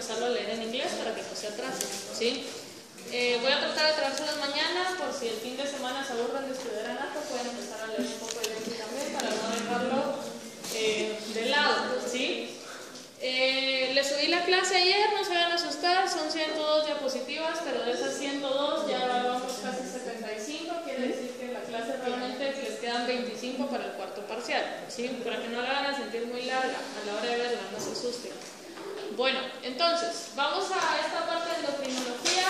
empezarlo a leer en inglés para que no se atrase, ¿sí? Voy a tratar de traérselos mañana, por si el fin de semana se aburren de estudiar anato, pueden empezar a leer un poco de Lexi también para no dejarlo de lado, ¿sí? Les subí la clase ayer, no se van a asustar, son 102 diapositivas, pero de esas 102 ya vamos casi 75, quiere decir que en la clase realmente les quedan 25 para el cuarto parcial, ¿sí? Para que no la hagan a sentir muy larga a la hora de verla, no se asusten. Bueno, entonces, vamos a esta parte de endocrinología.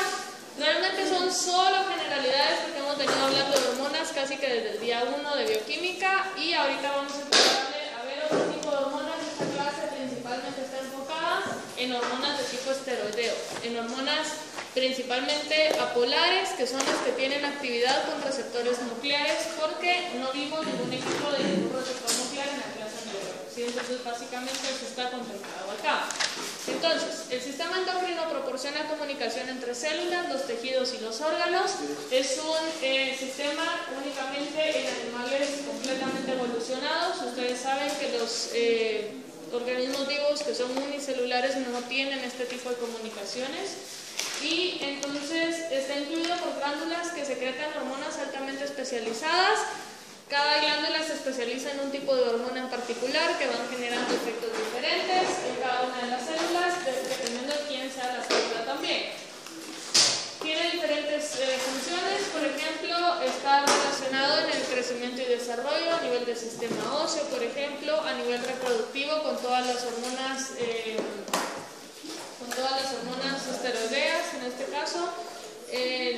Realmente son solo generalidades porque hemos venido hablando de hormonas casi que desde el día 1 de bioquímica y ahorita vamos a empezar a ver otro tipo de hormonas. Esta clase principalmente está enfocada en hormonas de tipo esteroideo, en hormonas principalmente apolares, que son las que tienen actividad con receptores nucleares, porque no vimos ningún ejemplo de ningún receptor nuclear en la clase anterior, ¿sí? Entonces básicamente eso está contemplado acá. Entonces, el sistema endocrino proporciona comunicación entre células, los tejidos y los órganos. Es un sistema únicamente en animales completamente evolucionados. Ustedes saben que los organismos vivos que son unicelulares no tienen este tipo de comunicaciones. Y entonces está incluido por glándulas que secretan hormonas altamente especializadas. Cada glándula se especializa en un tipo de hormona en particular que van generando efectos diferentes en cada una de las células, dependiendo de quién sea la célula también. Tiene diferentes funciones, por ejemplo, está relacionado en el crecimiento y desarrollo a nivel del sistema óseo, por ejemplo, a nivel reproductivo con todas las hormonas esteroideas en este caso.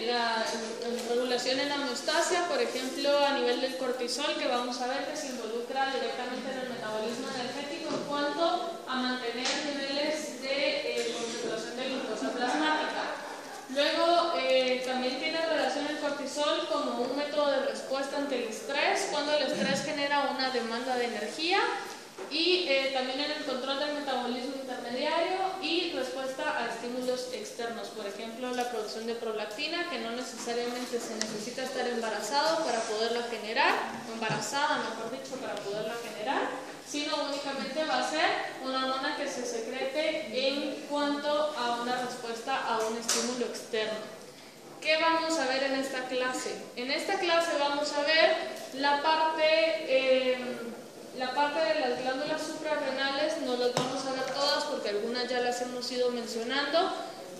La regulación en la homeostasia, por ejemplo, a nivel del cortisol, que vamos a ver que se involucra directamente en el metabolismo energético en cuanto a mantener niveles de concentración de glucosa plasmática. Luego, también tiene relación el cortisol como un método de respuesta ante el estrés, cuando el estrés genera una demanda de energía. Y también en el control del metabolismo intermediario y respuesta a estímulos externos, por ejemplo la producción de prolactina, que no necesariamente se necesita estar embarazado para poderla generar, embarazada mejor dicho, para poderla generar, sino únicamente va a ser una hormona que se secrete en cuanto a una respuesta a un estímulo externo. ¿Qué vamos a ver en esta clase? En esta clase vamos a ver la parte de las glándulas suprarrenales. No las vamos a ver todas porque algunas ya las hemos ido mencionando.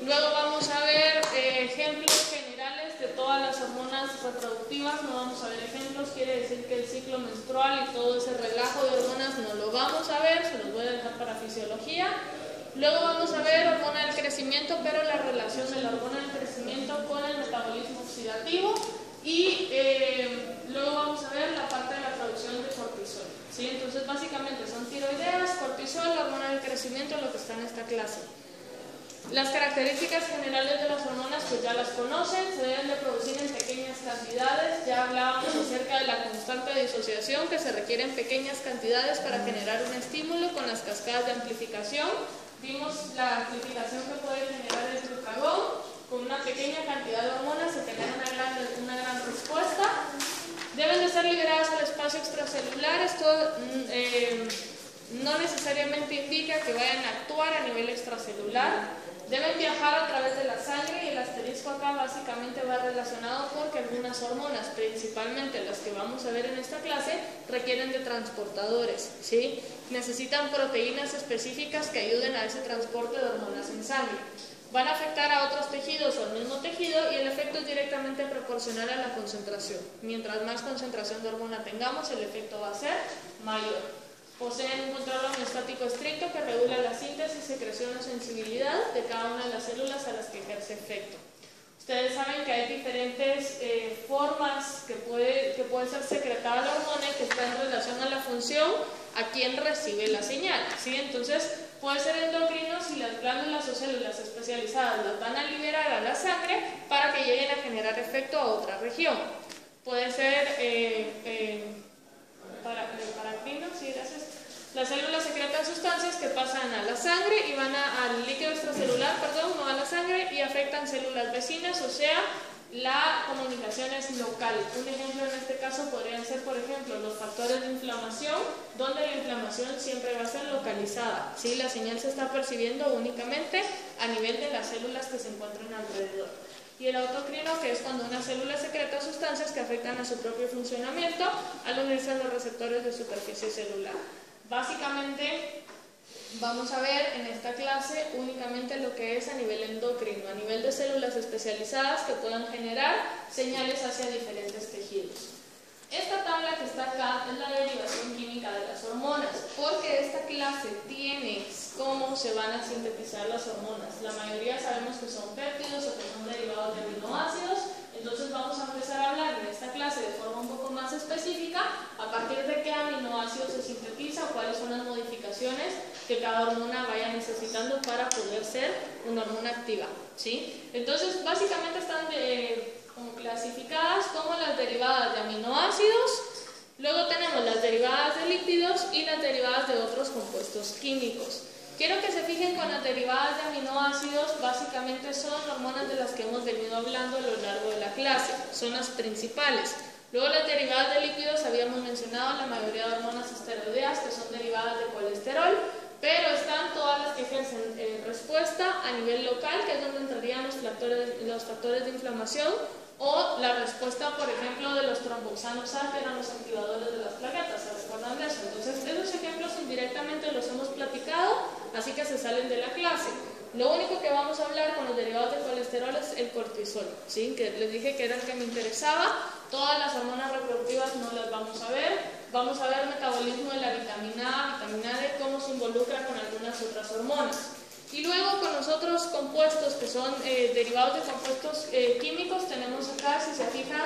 Luego vamos a ver ejemplos generales de todas las hormonas reproductivas. No vamos a ver ejemplos, quiere decir que el ciclo menstrual y todo ese relajo de hormonas no lo vamos a ver, se los voy a dejar para fisiología. Luego vamos a ver hormona del crecimiento, pero la relación de la hormona del crecimiento con el metabolismo oxidativo. Y luego vamos a ver la parte de la producción de cortisol, ¿sí? Entonces básicamente son tiroideas, cortisol, la hormona del crecimiento, lo que está en esta clase. Las características generales de las hormonas pues ya las conocen, se deben de producir en pequeñas cantidades. Ya hablábamos acerca de la constante de disociación, que se requiere en pequeñas cantidades para generar un estímulo con las cascadas de amplificación. Vimos la amplificación que puede generar el glucagón. Con una pequeña cantidad de hormonas se genera una gran respuesta. Deben de ser liberadas al espacio extracelular. Esto no necesariamente indica que vayan a actuar a nivel extracelular. Deben viajar a través de la sangre, y el asterisco acá básicamente va relacionado porque algunas hormonas, principalmente las que vamos a ver en esta clase, requieren de transportadores, ¿sí? Necesitan proteínas específicas que ayuden a ese transporte de hormonas en sangre. Van a afectar a otros tejidos o al mismo tejido, y el efecto es directamente proporcional a la concentración. Mientras más concentración de hormona tengamos, el efecto va a ser mayor. Poseen un control homeostático estricto que regula la síntesis, secreción o sensibilidad de cada una de las células a las que ejerce efecto. Ustedes saben que hay diferentes formas que puede ser secretada la hormona y que está en relación a la función a quien recibe la señal, ¿sí? Entonces puede ser endocrino si las glándulas o células especializadas las van a liberar a la sangre para que lleguen a generar efecto a otra región. Puede ser paracrino, sí, gracias. Las células secretan sustancias que pasan a la sangre y van al líquido extracelular, perdón, no a la sangre, y afectan células vecinas, o sea, la comunicación es local. Un ejemplo en este caso podrían ser, por ejemplo, los factores de inflamación, donde la inflamación siempre va a ser localizada, ¿sí? La señal se está percibiendo únicamente a nivel de las células que se encuentran alrededor. Y el autocrino, que es cuando una célula secreta sustancias que afectan a su propio funcionamiento al unirse a los receptores de superficie celular. Básicamente vamos a ver en esta clase únicamente lo que es a nivel endocrino, a nivel de células especializadas que puedan generar señales hacia diferentes tejidos. Esta tabla que está acá es la derivación química de las hormonas, porque esta clase tiene cómo se van a sintetizar las hormonas. La mayoría sabemos que son péptidos o que son derivados de aminoácidos, entonces vamos a empezar a hablar en esta clase de forma un poco más específica a partir de qué aminoácido se sintetiza o cuáles son las modificaciones que cada hormona vaya necesitando para poder ser una hormona activa, ¿sí? Entonces básicamente están como clasificadas como las derivadas de aminoácidos, luego tenemos las derivadas de lípidos y las derivadas de otros compuestos químicos. Quiero que se fijen con las derivadas de aminoácidos, básicamente son hormonas de las que hemos venido hablando a lo largo de la clase, son las principales. Luego las derivadas de lípidos habíamos mencionado la mayoría de hormonas esteroideas que son derivadas de colesterol, pero están todas las que ejercen respuesta a nivel local, que es donde entrarían los factores de inflamación, o la respuesta, por ejemplo, de los tromboxanos A, que eran los activadores de las plaquetas, ¿se recuerdan de eso? Entonces, esos ejemplos indirectamente los hemos platicado, así que se salen de la clase. Lo único que vamos a hablar con los derivados de colesterol es el cortisol, ¿sí? Que les dije que era el que me interesaba. Todas las hormonas reproductivas no las vamos a ver. Vamos a ver metabolismo de la vitamina A, vitamina D, cómo se involucra con algunas otras hormonas. Y luego con los otros compuestos que son derivados de compuestos químicos, tenemos acá, si se fijan,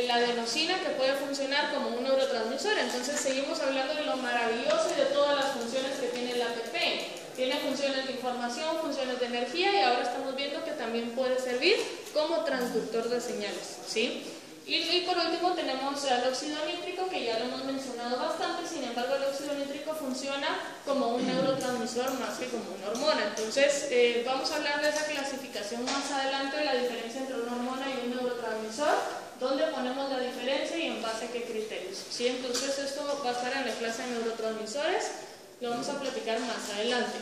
la adenosina, que puede funcionar como un neurotransmisor. Entonces seguimos hablando de lo maravilloso y de todas las funciones que tiene el ATP. Tiene funciones de información, funciones de energía, y ahora estamos viendo que también puede servir como transductor de señales, ¿sí? Y por último tenemos el óxido nítrico, que ya lo hemos mencionado bastante. Sin embargo, el óxido nítrico funciona como un neurotransmisor más que como una hormona. Entonces vamos a hablar de esa clasificación más adelante, de la diferencia entre una hormona y un neurotransmisor, dónde ponemos la diferencia y en base a qué criterios, ¿sí? Entonces esto va a estar en la clase de neurotransmisores, lo vamos a platicar más adelante.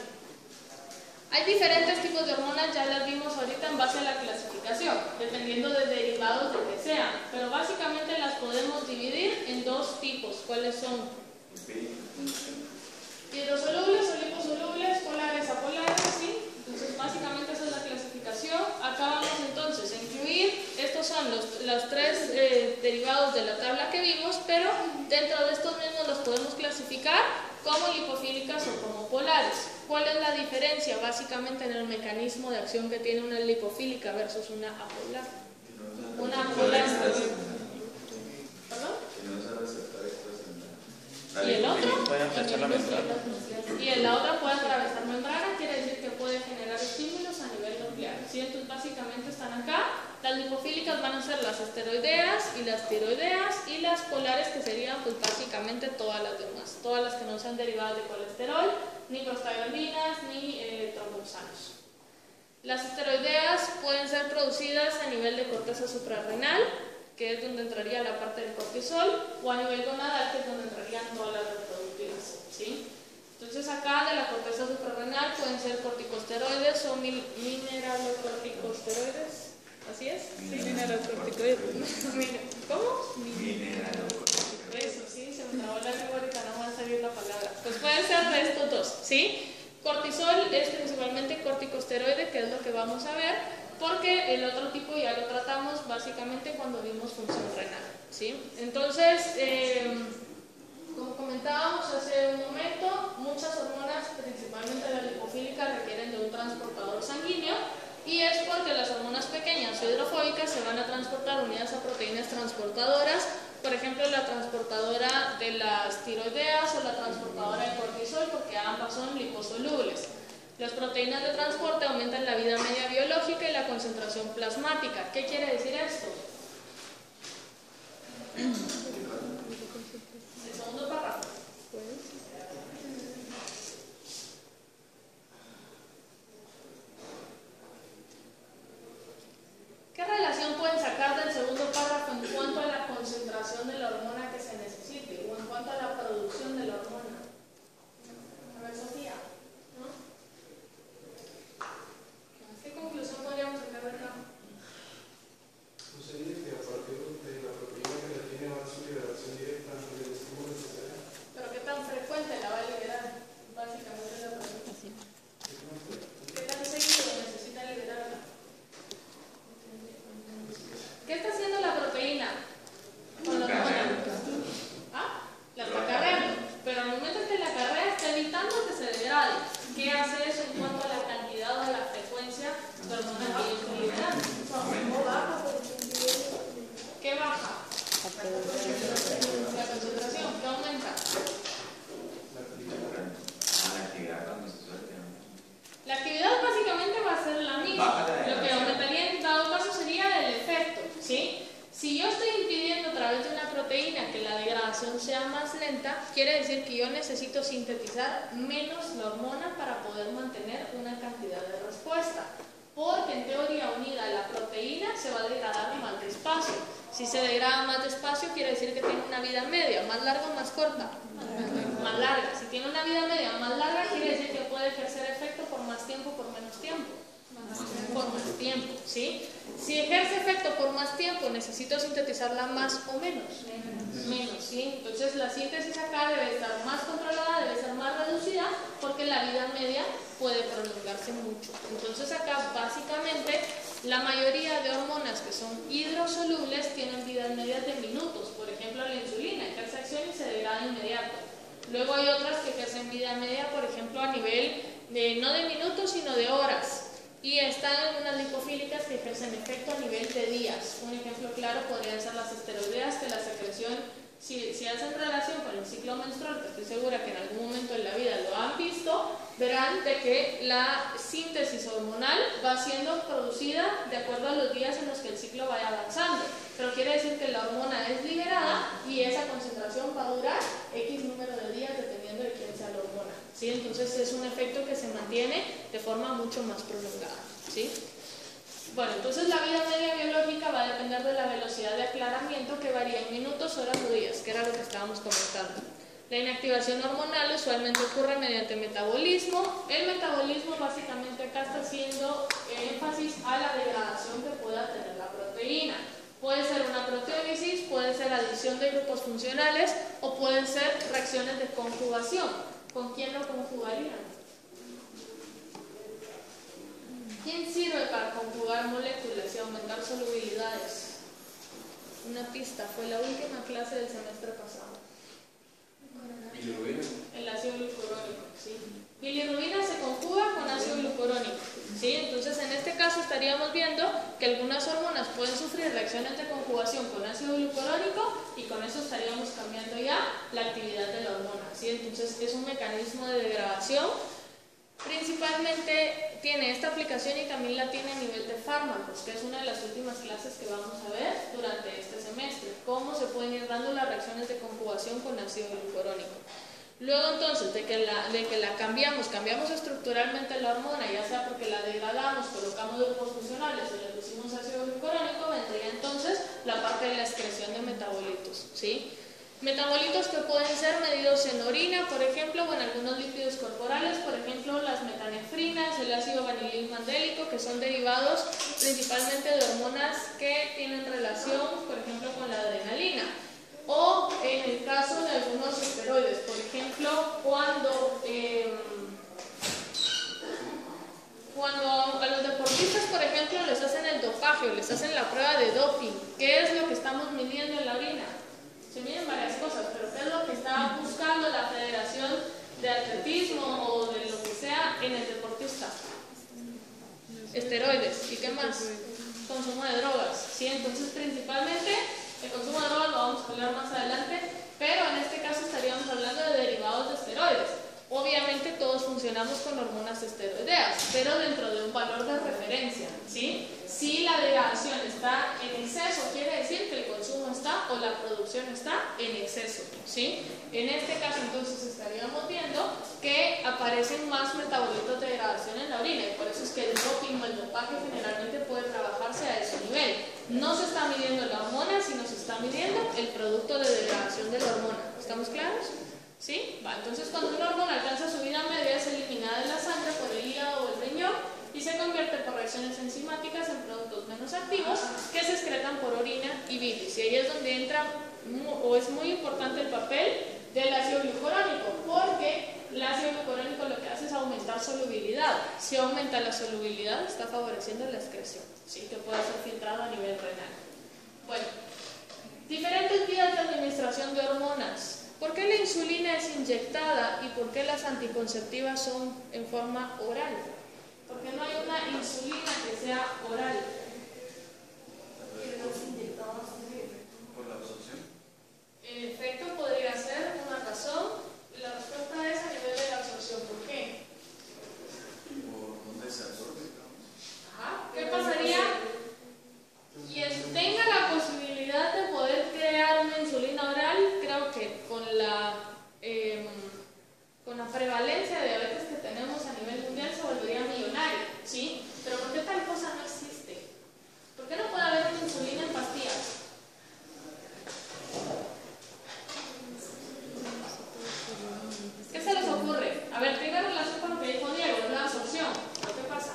Hay diferentes tipos de hormonas, ya las vimos ahorita en base a la clasificación, dependiendo de derivados de que sean, pero básicamente las podemos dividir en dos tipos. ¿Cuáles son? Hidrosolubles o liposolubles, polares, apolares, ¿sí? Entonces básicamente esa es la clasificación. Acá vamos entonces a incluir, estos son los tres derivados de la tabla que vimos, pero dentro de estos mismos los podemos clasificar como lipofílicas o como polares. ¿Cuál es la diferencia básicamente en el mecanismo de acción que tiene una lipofílica versus una apolar? Una apolar. ¿Perdón? ¿Y el otro? Y en la otra puede atravesar membrana, quiere decir que puede generar estímulos a nivel nuclear, ¿sí? Entonces básicamente están acá. Las lipofílicas van a ser las esteroideas y las tiroideas, y las polares, que serían pues básicamente todas las demás, todas las que no sean derivadas de colesterol, ni prostaglandinas, ni tromboxanos. Las esteroideas pueden ser producidas a nivel de corteza suprarrenal, que es donde entraría la parte del cortisol, o a nivel gonadal, que es donde entrarían todas las reproductivas, ¿sí? Entonces acá de la corteza suprarrenal pueden ser corticosteroides o mineralocorticosteroides. ¿Así es? Sí, mineralocorticoides. ¿Cómo? Mineralocorticoides. Eso, sí, se me trabó la lengua, ahorita no va a salir la palabra. Pues pueden ser de estos dos, ¿sí? Cortisol es principalmente corticosteroide, que es lo que vamos a ver, porque el otro tipo ya lo tratamos básicamente cuando vimos función renal, ¿sí? Entonces, como comentábamos hace un momento, muchas hormonas, principalmente la lipofílica, requieren de un transportador sanguíneo, y es porque las hormonas pequeñas o hidrofóbicas se van a transportar unidas a proteínas transportadoras, por ejemplo la transportadora de las tiroideas o la transportadora de cortisol, porque ambas son liposolubles. Las proteínas de transporte aumentan la vida media biológica y la concentración plasmática. ¿Qué quiere decir esto? El segundo párrafo. ¿Qué relación pueden hace eso en cuanto a la cantidad o a la frecuencia de hormonas que yo estoy liberando. ¿Qué baja? La concentración. ¿Qué aumenta? La actividad básicamente va a ser la misma. Lo que aumentaría en dado caso sería el efecto, ¿sí? Si yo estoy impidiendo a través de una proteína que la degradación sea más lenta, quiere decir que yo necesito sintetizar menos la hormona para poder mantener una cantidad de respuesta. Porque en teoría unida a la proteína se va a degradar más despacio. Si se degrada más despacio quiere decir que tiene una vida media, más larga o más corta. Más larga. Si tiene una vida media más larga quiere decir que puede ejercer efecto por más tiempo o por menos tiempo. Por más tiempo, ¿sí? Si ejerce efecto por más tiempo, necesito sintetizarla más o menos. Menos, ¿sí? Entonces la síntesis acá debe estar más controlada, debe ser más reducida, porque la vida media puede prolongarse mucho. Entonces acá básicamente la mayoría de hormonas que son hidrosolubles tienen vidas medias de minutos. Por ejemplo, la insulina ejerce acción y se degrada inmediato. Luego hay otras que ejercen vida media, por ejemplo, a nivel de no de minutos, sino de horas. Y están algunas lipofílicas que ejercen efecto a nivel de días. Un ejemplo claro podrían ser las esteroideas, que la secreción, si hacen relación con el ciclo menstrual, que estoy segura que en algún momento en la vida lo han visto, verán de que la síntesis hormonal va siendo producida de acuerdo a los días en los que el ciclo vaya avanzando. Pero quiere decir que la hormona es liberada y esa concentración va a durar X número de días dependiendo de quién sea la hormona, ¿sí? Entonces es un efecto que se mantiene de forma mucho más prolongada, ¿sí? Bueno, entonces la vida media biológica va a depender de la velocidad de aclaramiento, que varía en minutos, horas o días, que era lo que estábamos comentando. La inactivación hormonal usualmente ocurre mediante metabolismo. El metabolismo básicamente acá está haciendo énfasis a la degradación que pueda tener la proteína. Puede ser una proteólisis, puede ser adición de grupos funcionales o pueden ser reacciones de conjugación. ¿Con quién lo conjugarían? ¿Quién sirve para conjugar moléculas y aumentar solubilidades? Una pista, fue la última clase del semestre pasado. ¿Bilirrubina? El ácido glucurónico, ¿sí? Bilirrubina se conjuga con ácido glucurónico, ¿sí? Entonces en este caso estaríamos viendo que algunas hormonas pueden sufrir reacciones de conjugación con ácido glucurónico y con eso estaríamos cambiando ya la actividad de la hormona, ¿sí? Entonces es un mecanismo de degradación. Principalmente tiene esta aplicación y también la tiene a nivel de fármacos, que es una de las últimas clases que vamos a ver durante este semestre, cómo se pueden ir dando las reacciones de conjugación con ácido glucurónico. Luego entonces, de que la cambiamos estructuralmente la hormona, ya sea porque la degradamos, colocamos grupos funcionales o le pusimos ácido glucurónico, vendría entonces la parte de la excreción de metabolitos, ¿sí? Metabolitos que pueden ser medidos en orina, por ejemplo, o en algunos lípidos corporales, por ejemplo, las metanefrinas, el ácido vanilil mandélico, que son derivados principalmente de hormonas que tienen relación, por ejemplo, con la adrenalina. O en el caso de algunos esteroides, por ejemplo, cuando a los deportistas, por ejemplo, les hacen el dopaje o les hacen la prueba de doping, ¿qué es lo que estamos midiendo en la orina? Se miden varias cosas, pero ¿qué es lo que está buscando la Federación de Atletismo o de lo que sea en el deportista? Esteroides. ¿Y qué más? Consumo de drogas, ¿sí? Entonces, principalmente, el consumo de drogas lo vamos a hablar más adelante, pero en este caso estaríamos hablando de derivados de esteroides. Obviamente todos funcionamos con hormonas esteroideas, pero dentro de un valor de referencia, ¿sí? Si la degradación está en exceso, quiere decir que el consumo está o la producción está en exceso, ¿sí? En este caso entonces estaríamos viendo que aparecen más metabolitos de degradación en la orina y por eso es que el doping o el dopaje generalmente puede trabajarse a ese nivel. No se está midiendo la hormona, sino se está midiendo el producto de degradación de la hormona. ¿Estamos claros? ¿Sí? Entonces cuando una hormona alcanza su vida media es eliminada de la sangre por el hígado o el riñón y se convierte por reacciones enzimáticas en productos menos activos que se excretan por orina y bilis. Y ahí es donde entra o es muy importante el papel del ácido glucurónico, porque el ácido glucurónico lo que hace es aumentar solubilidad. Si aumenta la solubilidad está favoreciendo la excreción, ¿sí? Que puede ser filtrado a nivel renal. Bueno, diferentes vías de administración de hormonas. ¿Por qué la insulina es inyectada y por qué las anticonceptivas son en forma oral? Porque no hay una insulina que sea oral. ¿Por la absorción? En efecto, podría ser una razón. La respuesta es a nivel de la absorción. ¿Por qué? ¿Por dónde se absorbe? Ajá. ¿Qué pasaría? Quien tenga la posibilidad de poder crear una insulina oral, creo que con la prevalencia de diabetes que tenemos a nivel mundial se volvería millonario, ¿sí? Pero ¿por qué tal cosa no existe? ¿Por qué no puede haber una insulina en pastillas? ¿Qué se les ocurre? A ver, tenga relación con lo que dijo Diego, la absorción. ¿Pero qué pasa?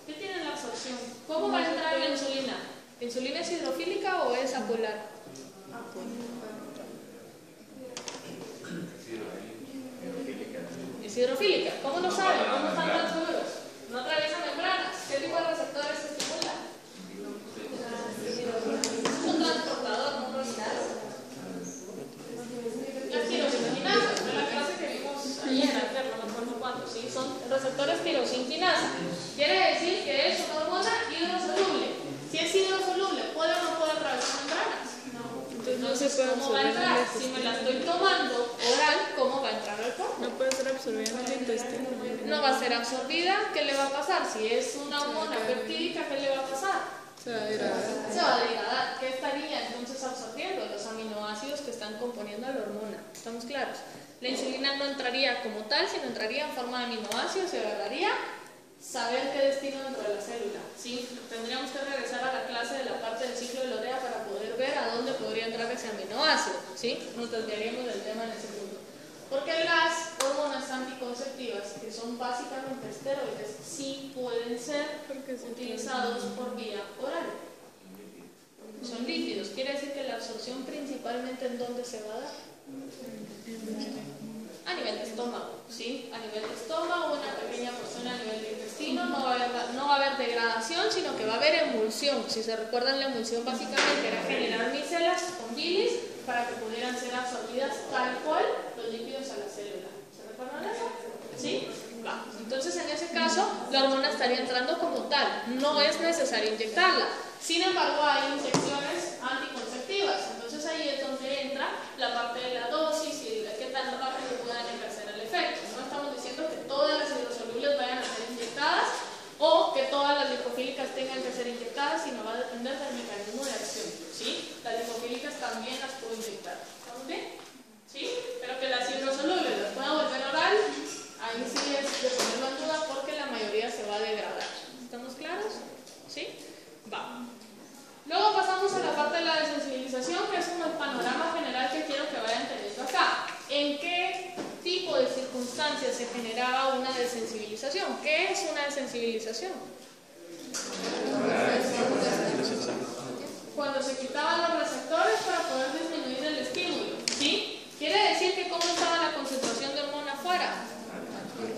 ¿Qué tiene la absorción? ¿Cómo va a entrar la insulina? ¿La insulina es hidrofílica o es apolar? Es hidrofílica. ¿Cómo lo saben? ¿Cómo están tan seguros? No atraviesa membranas. ¿Qué tipo de receptores se estimula? Es un transportador, no proteínas. Las tirosinquinasas, de la clase que vimos ayer, no me acuerdo cuándo, ¿sí? Son receptores tirosinquinasa. Quiere decir que es una hormona hidrosoluble. Si es hidrosoluble, ¿puede o no puede atravesar membranas? Entonces, ¿cómo va a entrar? Si me la estoy tomando oral, ¿cómo va a entrar al cuerpo? No puede ser absorbida en el intestino. No va a ser absorbida. ¿Qué le va a pasar? Si es una hormona peptídica, ¿qué le va a pasar? Se va a degradar. Se va a degradar. ¿Qué estaría entonces absorbiendo? Los aminoácidos que están componiendo la hormona. ¿Estamos claros? La insulina no entraría como tal, sino entraría en forma de aminoácidos, se agarraría. Saber qué destino dentro de la célula, ¿sí? Tendríamos que regresar a la clase de la parte del ciclo de Lorea para poder ver a dónde podría entrar ese aminoácido, ¿sí? Nos desviaríamos del tema en ese punto. Porque las hormonas anticonceptivas, que son básicamente esteroides, sí pueden ser utilizados por vía oral. Son lípidos, quiere decir que la absorción principalmente ¿en dónde se va a dar? A nivel de estómago, ¿sí? A nivel de estómago, una pequeña porción a nivel de intestino, no va a haber degradación, sino que va a haber emulsión. Si se recuerdan, la emulsión básicamente era generar micelas con bilis para que pudieran ser absorbidas tal cual los lípidos a la célula. ¿Se recuerdan eso? ¿Sí? Va. Entonces, en ese caso, la hormona estaría entrando como tal. No es necesario inyectarla. Sin embargo, hay inyecciones anticonceptivas. Entonces, ahí es donde entra la parte de la dosis y de qué tan rápido puedan ejercer el efecto. No estamos diciendo que todas las hidrosolubles vayan a ser inyectadas o que todas las lipofílicas tengan que ser inyectadas, sino va a depender del mecanismo de acción, ¿sí? Las lipofílicas también las puedo inyectar. ¿Estamos bien? ¿Sí? Pero que las hidrosolubles las pueda volver oral, ahí sí es de ponerlo en duda porque la mayoría se va a degradar. ¿Estamos claros? ¿Sí? Va. Luego pasamos a la parte de la desensibilización, que es como el panorama general que quiero que vayan teniendo acá. ¿En qué tipo de circunstancias se generaba una desensibilización? ¿Qué es una desensibilización? Cuando se quitaban los receptores para poder disminuir el estímulo, ¿sí? Quiere decir que ¿cómo estaba la concentración de hormona afuera?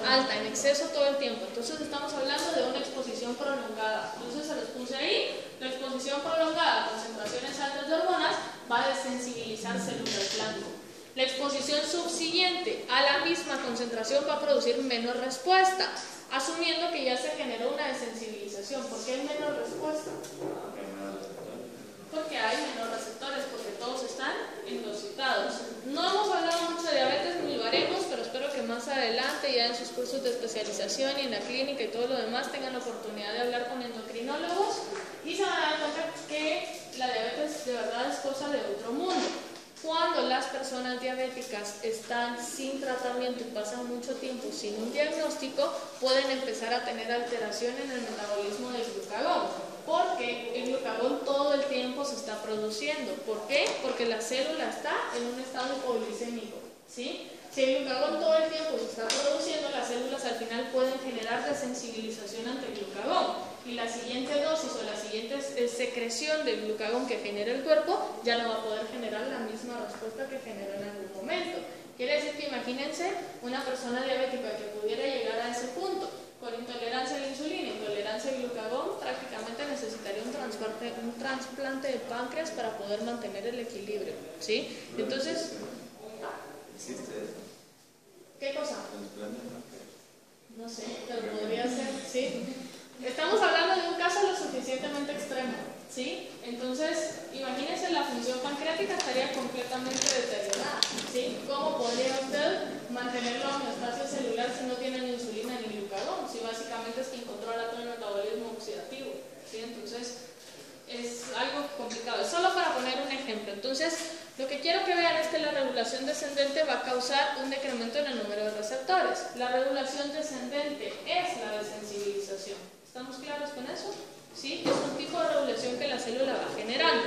Alta, en exceso todo el tiempo. Entonces estamos hablando de una exposición prolongada. Entonces se los puse ahí. La exposición prolongada a concentraciones altas de hormonas va a desensibilizar células blanco. La exposición subsiguiente a la misma concentración va a producir menos respuesta, asumiendo que ya se generó una desensibilización. ¿Por qué hay menos respuesta? Porque hay menos receptores, porque todos están endocitados. No hemos hablado mucho de diabetes, ni lo haremos, pero espero que más adelante, ya en sus cursos de especialización y en la clínica y todo lo demás, tengan la oportunidad de hablar con endocrinólogos y se van a dar cuenta que la diabetes de verdad es cosa de otro mundo. Cuando las personas diabéticas están sin tratamiento y pasan mucho tiempo sin un diagnóstico, pueden empezar a tener alteración en el metabolismo del glucagón, porque el glucagón todo el tiempo se está produciendo. ¿Por qué? Porque la célula está en un estado hipoglicémico, ¿sí? Si el glucagón todo el tiempo se está produciendo, las células al final pueden generar desensibilización ante el glucagón. Y la siguiente dosis o la siguiente secreción del glucagón que genera el cuerpo ya no va a poder generar la misma respuesta que generó en algún momento. Quiere decir que imagínense una persona diabética que pudiera llegar a ese punto con intolerancia a la insulina, intolerancia al glucagón, prácticamente necesitaría un trasplante de páncreas para poder mantener el equilibrio, ¿sí? Entonces, ¿Existe eso? ¿Qué cosa? Transplante. No sé, pero podría ser, ¿sí? Estamos hablando de un caso lo suficientemente extremo, ¿sí? Entonces, imagínense, la función pancreática estaría completamente deteriorada, ¿sí? ¿Cómo podría usted mantener la homeostasis celular si no tiene ni insulina ni glucagón? Si básicamente es quien controla todo el metabolismo oxidativo, ¿sí? Entonces, es algo complicado. Es solo para poner un ejemplo. Entonces, lo que quiero que vean es que la regulación descendente va a causar un decremento en el número de receptores. La regulación descendente es la desensibilización. ¿Estamos claros con eso? ¿Sí? Es un tipo de regulación que la célula va generando.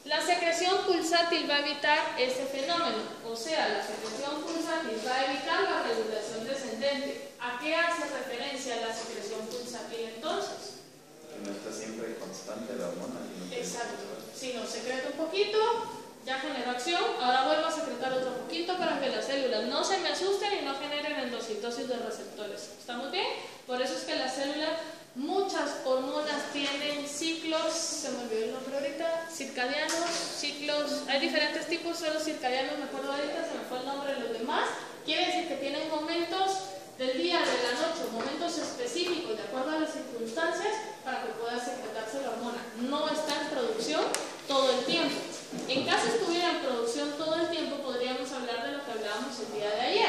La secreción pulsátil va a evitar este fenómeno. O sea, la secreción pulsátil va a evitar la regulación descendente. ¿A qué hace referencia la secreción pulsátil entonces? No está siempre constante la hormona. Exacto. Si no secreta un poquito, ya generó acción, ahora vuelvo a secretar otro poquito para que las células no se me asusten y no generen endocitosis de receptores. ¿Estamos bien? Por eso es que las células, muchas hormonas tienen ciclos, se me olvidó el nombre ahorita, circadianos, ciclos, hay diferentes tipos, solo circadianos me acuerdo ahorita, se me fue el nombre de los demás. Quiere decir que tienen momentos del día, de la noche, momentos específicos de acuerdo a las circunstancias para que pueda secretarse la hormona. No está en producción todo el tiempo. En caso estuviera en producción todo el tiempo, podríamos hablar de lo que hablábamos el día de ayer.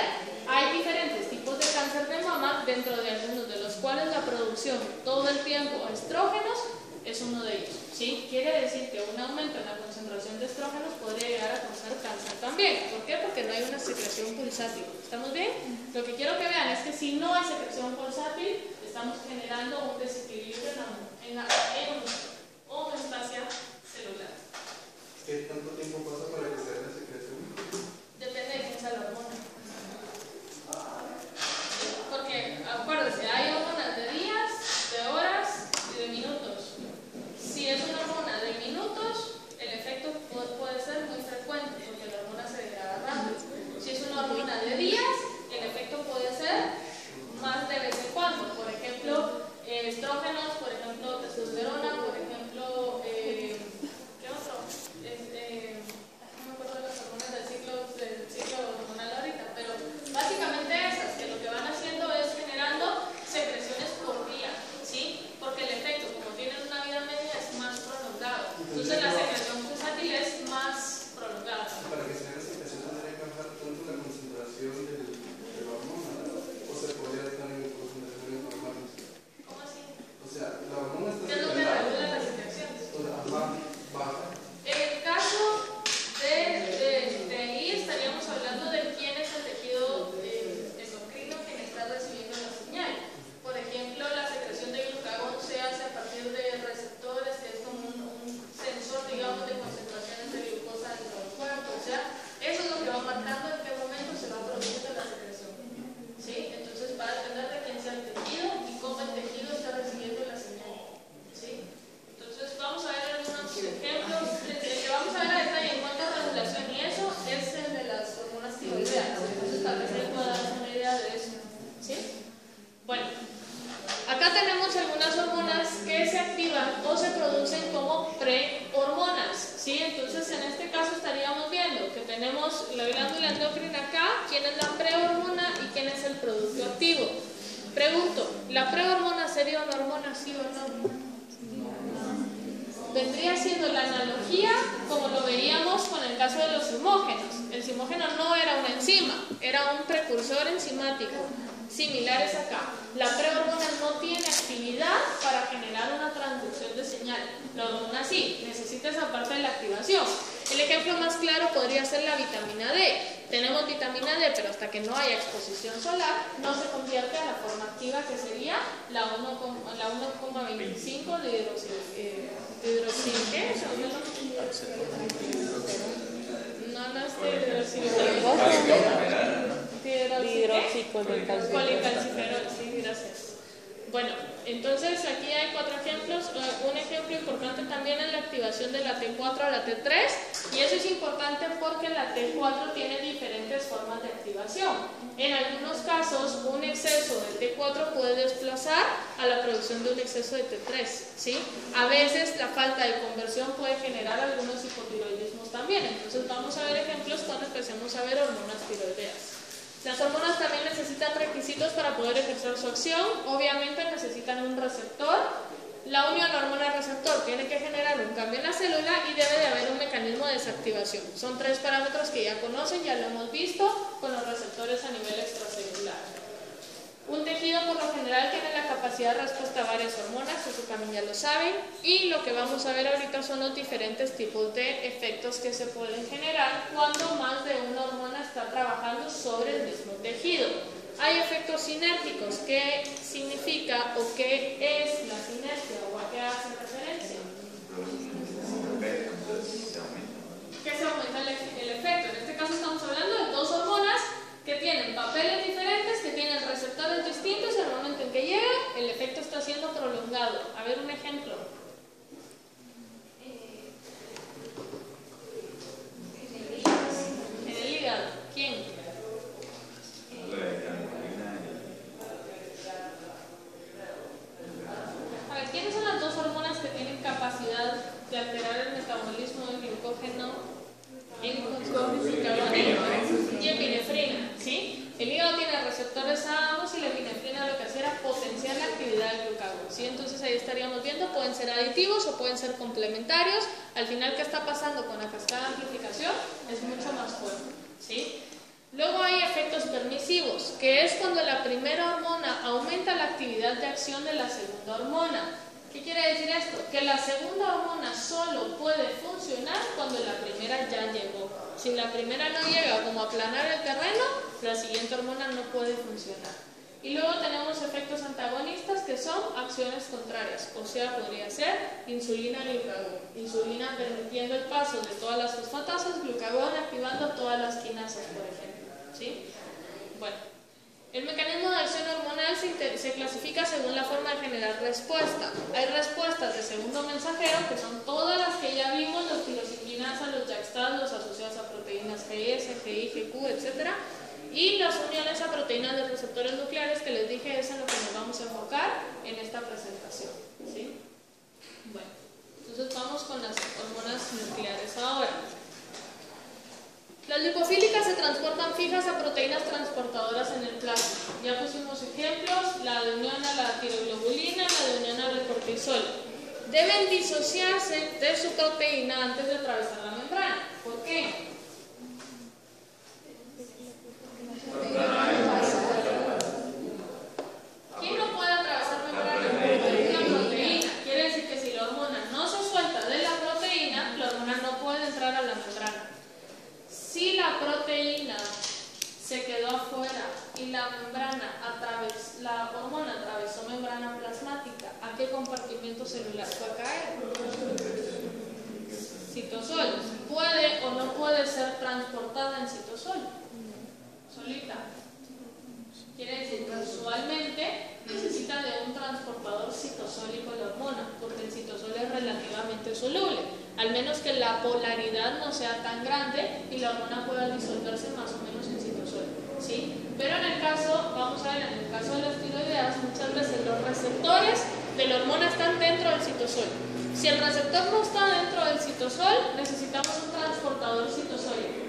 Hay diferentes tipos de cáncer de mama, dentro de algunos de los cuales la producción todo el tiempo a estrógenos es uno de ellos, ¿sí? Quiere decir que un aumento en la concentración de estrógenos podría llegar a causar cáncer también. ¿Por qué? Porque no hay una secreción pulsátil. ¿Estamos bien? Lo que quiero que vean es que si no hay secreción pulsátil, estamos generando un desequilibrio en la homeostasia celular. ¿Qué tanto tiempo pasa para que se haga la secreción? Depende de quién sea la hormona. Porque, acuérdense, hay hormonas de días, de horas y de minutos. Si es una hormona de minutos, el efecto puede ser muy frecuente porque la hormona se degrada rápido. Si es una hormona de días, el efecto puede ser más de vez en cuando. Por ejemplo, estrógenos, por ejemplo, testosterona, por ejemplo, ¿qué otro? No me acuerdo de las hormonas del ciclo hormonal ahorita, pero básicamente esas, que lo que van haciendo es generando secreciones por día, ¿sí? Porque el efecto, como tienen una vida media, es más prolongado. Entonces la secreción pulsátil es más prolongada. Para que se haga la secreción tendría que bajar tanto la concentración de la hormona, o se podría estar en concentraciones normales. ¿Cómo así? O sea, la hormona está ¿Qué es lo que regula las secreciones? o sea, baja. En el caso de ahí estaríamos hablando de quién es el tejido endocrino quien está recibiendo la señal. Por ejemplo, la secreción de glucagón se hace a partir de receptores, que es como un sensor, digamos, de concentraciones de glucosa dentro del cuerpo. O sea, eso es lo que va marcando en qué momento se va produciendo la secreción. ¿Sí? Entonces va a depender de quién sea el tejido y cómo el tejido está recibiendo la señal. ¿Sí? Entonces vamos a ver algunos ejemplos. El que vamos a ver a detalle en cuanto a regulación y eso es el de las hormonas tiroideas. Entonces tal vez les pueda dar una idea de eso. ¿Sí? Bueno, acá tenemos algunas hormonas que se activan o se producen como prehormonas. ¿Sí? Entonces en este caso estaríamos viendo que tenemos la glándula endocrina acá, quién es la prehormona y quién es el producto activo. Pregunto, ¿la prehormona sería una hormona sí o no? Vendría siendo la analogía como lo veíamos con el caso de los simógenos. El simógeno no era una enzima, era un precursor enzimático. Similares acá. La prehormona no tiene actividad para generar una transducción de señal. La hormona sí, necesita esa parte de la activación. El ejemplo más claro podría ser la vitamina D. Tenemos vitamina D, pero hasta que no haya exposición solar, no se convierte a la forma activa que sería la 1,25 de hidroxil. ¿Qué es? No es policalciferol, sí, gracias. Bueno, entonces aquí hay 4 ejemplos. Un ejemplo importante también es la activación de la T4 a la T3, y eso es importante porque la T4 tiene diferentes formas de activación. En algunos casos, un exceso de T4 T4 puede desplazar a la producción de un exceso de T3, ¿sí? A veces la falta de conversión puede generar algunos hipotiroidismos también. Entonces vamos a ver ejemplos cuando empecemos a ver hormonas tiroideas. Las hormonas también necesitan requisitos para poder ejercer su acción. Obviamente necesitan un receptor. La unión hormona-receptor tiene que generar un cambio en la célula y debe de haber un mecanismo de desactivación. Son 3 parámetros que ya conocen, ya lo hemos visto con los receptores a nivel extracelular. Un tejido por lo general tiene la capacidad de respuesta a varias hormonas, eso también ya lo saben. Y lo que vamos a ver ahorita son los diferentes tipos de efectos que se pueden generar cuando más de una hormona está trabajando sobre el mismo tejido. Hay efectos sinérgicos. ¿Qué significa o qué es la sinergia o a qué hace referencia? Que se aumenta el efecto. En este caso estamos hablando de 2 hormonas que tienen papeles diferentes, que tienen receptores distintos y al momento en que llega el efecto está siendo prolongado. A ver un ejemplo. En el hígado. ¿Quién? A ver, ¿quiénes son las 2 hormonas que tienen capacidad de alterar el metabolismo del glucógeno? Y epinefrina, ¿sí? El hígado tiene receptores a ambos y la epinefrina lo que hace era potenciar la actividad del glucagón, ¿sí? Entonces ahí estaríamos viendo, pueden ser aditivos o pueden ser complementarios. Al final, ¿qué está pasando con la cascada de amplificación? Es mucho más fuerte, ¿sí? Luego hay efectos permisivos, que es cuando la primera hormona aumenta la actividad de acción de la segunda hormona. ¿Qué quiere decir esto? Que la segunda hormona solo puede funcionar cuando la primera ya llegó. Si la primera no llega como a aplanar el terreno, la siguiente hormona no puede funcionar. Y luego tenemos efectos antagonistas que son acciones contrarias, o sea, podría ser insulina-glucagón. Insulina permitiendo el paso de todas las fosfatasas, glucagón activando todas las quinasas, por ejemplo, ¿sí? Bueno. El mecanismo de acción hormonal se clasifica según la forma de generar respuesta. Hay respuestas de segundo mensajero, que son todas las que ya vimos, los tirosiquinasas, los JAK-STAT, los asociados a proteínas GS, GI, GQ, etc. Y las uniones a proteínas de receptores nucleares, que les dije es en lo que nos vamos a enfocar en esta presentación, ¿sí? Bueno, entonces vamos con las hormonas nucleares ahora. Las lipofílicas se transportan fijas a proteínas transportadoras en el plasma. Ya pusimos ejemplos, la de unión a la tiroglobulina, la de unión al cortisol. Deben disociarse de su proteína antes de atravesar la membrana. ¿Por qué? ¿Quién no puede atravesar membrana? La proteína. Quiere decir que si la hormona no se suelta de la proteína, la hormona no puede entrar a la membrana. Si la proteína se quedó afuera y la hormona atravesó membrana plasmática, ¿a qué compartimento celular fue a caer? Citosol. ¿Puede o no puede ser transportada en citosol? Solita. Quiere decir que usualmente necesita de un transportador citosólico la hormona, porque el citosol es relativamente soluble, al menos que la polaridad no sea tan grande y la hormona pueda disolverse más o menos en citosol, ¿sí? Pero en el caso, vamos a ver, en el caso de las tiroideas, muchas veces los receptores de la hormona están dentro del citosol. Si el receptor no está dentro del citosol, necesitamos un transportador citosólico.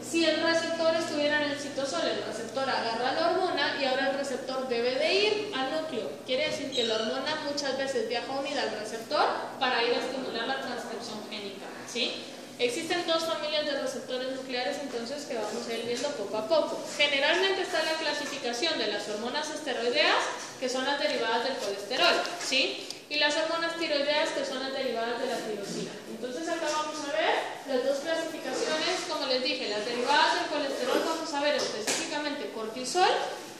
Si el receptor estuviera en el citosol, el receptor agarra la hormona y ahora el receptor debe de ir al núcleo. Quiere decir que la hormona muchas veces viaja unida al receptor para ir a estimular la transcripción génica, ¿sí? Existen 2 familias de receptores nucleares entonces que vamos a ir viendo poco a poco. Generalmente está la clasificación de las hormonas esteroideas, que son las derivadas del colesterol, ¿sí? Y las hormonas tiroideas, que son las derivadas de la tirosina. Entonces acá vamos a ver las 2 clasificaciones, como les dije, las derivadas del colesterol vamos a ver específicamente cortisol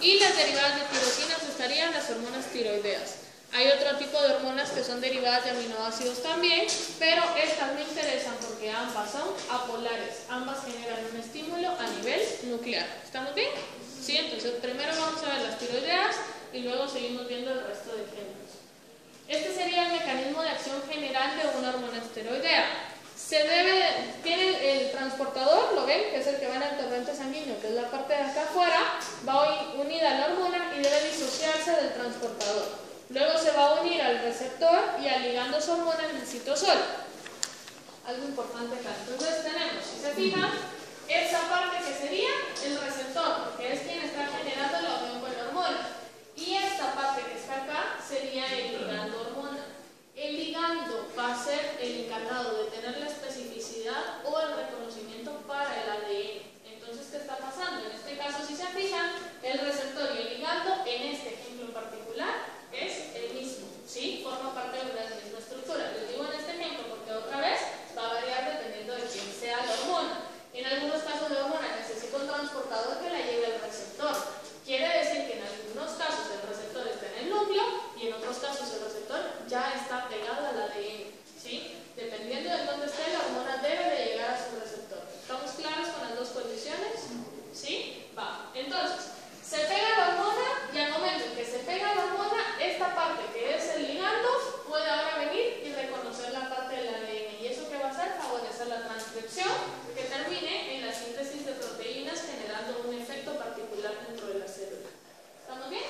y las derivadas de tirosinas estarían las hormonas tiroideas. Hay otro tipo de hormonas que son derivadas de aminoácidos también, pero estas me interesan porque ambas son apolares, ambas generan un estímulo a nivel nuclear. ¿Estamos bien? Sí, entonces primero vamos a ver las tiroideas y luego seguimos viendo el resto de géneros. Este sería el mecanismo de acción general de una hormona esteroidea. Tiene el transportador, ¿lo ven? Que es el que va en el torrente sanguíneo, que es la parte de acá afuera, va unida a la hormona y debe disociarse del receptor y al ligando su hormona en el citosol. Algo importante acá. Entonces tenemos, si se fijan, esa parte que sería el receptor, porque es quien está generando la unión con la hormona. Y esta parte que está acá sería el ligando hormona. El ligando va a ser el encargado de tener la especificidad o el reconocimiento para el ADN. Entonces, ¿qué está pasando? En este caso, si se fijan, el receptor y el ligando, en este ejemplo en particular, es el mismo, ¿sí? Forma parte de la misma estructura. Les digo en este ejemplo porque otra vez va a variar dependiendo de quién sea la hormona. En algunos casos la hormona necesita un transportador que la lleve al receptor. Quiere decir que en algunos casos el receptor está en el núcleo y en otros casos el receptor ya está pegado al ADN, ¿sí? Dependiendo de dónde esté, la hormona debe de llegar a su receptor. ¿Estamos claros con las dos condiciones? ¿Sí? Va. Entonces, se pega la hormona y al momento en que se pega la hormona, esta parte que es el ligando puede ahora venir y reconocer la parte del ADN. ¿Y eso qué va a hacer? Favorecer la transcripción que termine en la síntesis de proteínas generando un efecto particular dentro de la célula. ¿Estamos bien?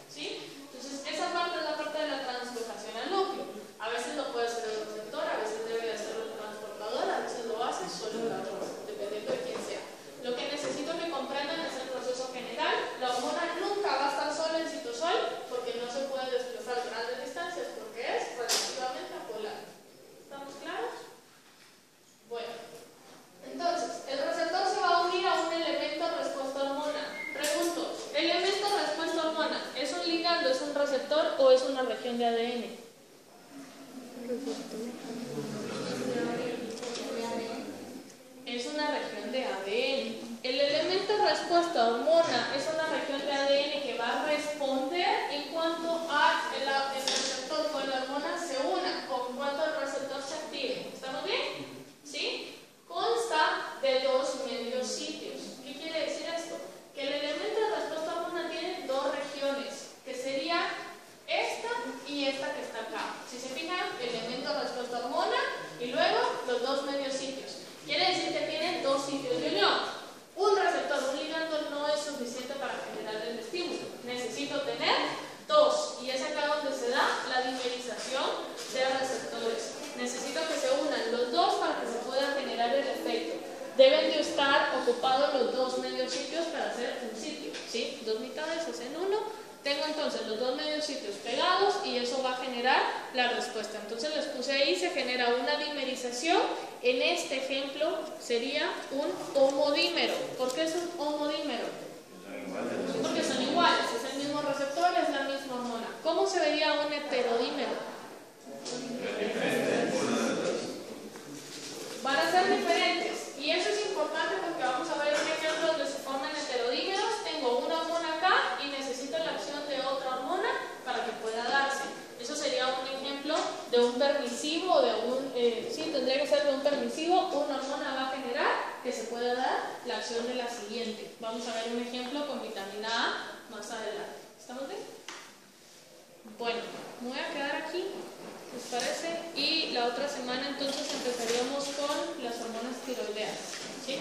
¿Sí? Entonces, esa parte es la parte de la translocación al núcleo. A veces lo puede hacer el receptor, a veces debe de hacerlo el transportador, a veces lo hace solo la hormona, dependiendo de quién sea. Lo que necesito que comprendan es el proceso general. La hormona nunca va a estar sola en citosol porque no se puede desplazar grandes distancias porque es relativamente apolar. ¿Estamos claros? Bueno, entonces, el receptor se va a unir a un elemento respuesta hormona. Pregunto, ¿elemento respuesta hormona es un ligando, es un receptor o es una región de ADN? Es una región de ADN. El elemento respuesta hormona es una región de ADN que va a responder en cuanto a el receptor con la hormona se una o en cuanto el receptor se active. ¿Estamos bien? ¿Sí? Consta de dos medios sitios. ¿Qué quiere decir esto? Que el elemento de respuesta hormona tiene dos regiones, que sería esta y esta que está acá. Si se fijan, elemento de respuesta hormona y luego los dos medios sitios. Quiere decir que tienen dos sitios de unión. Un receptor, un ligando no es suficiente para generar el estímulo. Necesito tener dos. Y es acá donde se da la dimerización de receptores. Necesito que se unan los dos para que se pueda generar el efecto. Deben de estar ocupados los dos medios sitios para hacer un sitio, ¿sí? Dos mitades hacen uno. Tengo entonces los dos medios sitios pegados y eso va a generar la respuesta. Entonces les puse ahí, se genera una dimerización. En este ejemplo sería un homodímero. ¿Por qué es un homodímero? Porque son iguales, es el mismo receptor, es la misma hormona. ¿Cómo se vería un heterodímero? Van a ser diferentes. Y eso es importante porque vamos a ver qué ejemplos donde se forman heterodímeros. Tengo una hormona acá y necesito la acción de otra hormona para que pueda darse. Eso sería un ejemplo de un permisivo, de un, sí, tendría que ser de un permisivo. Una hormona va a generar que se pueda dar la acción de la siguiente. Vamos a ver un ejemplo con vitamina A más adelante. ¿Estamos bien? Bueno, me voy a quedar aquí, ¿les parece? Y la otra semana entonces empezaríamos con las hormonas tiroideas, ¿sí?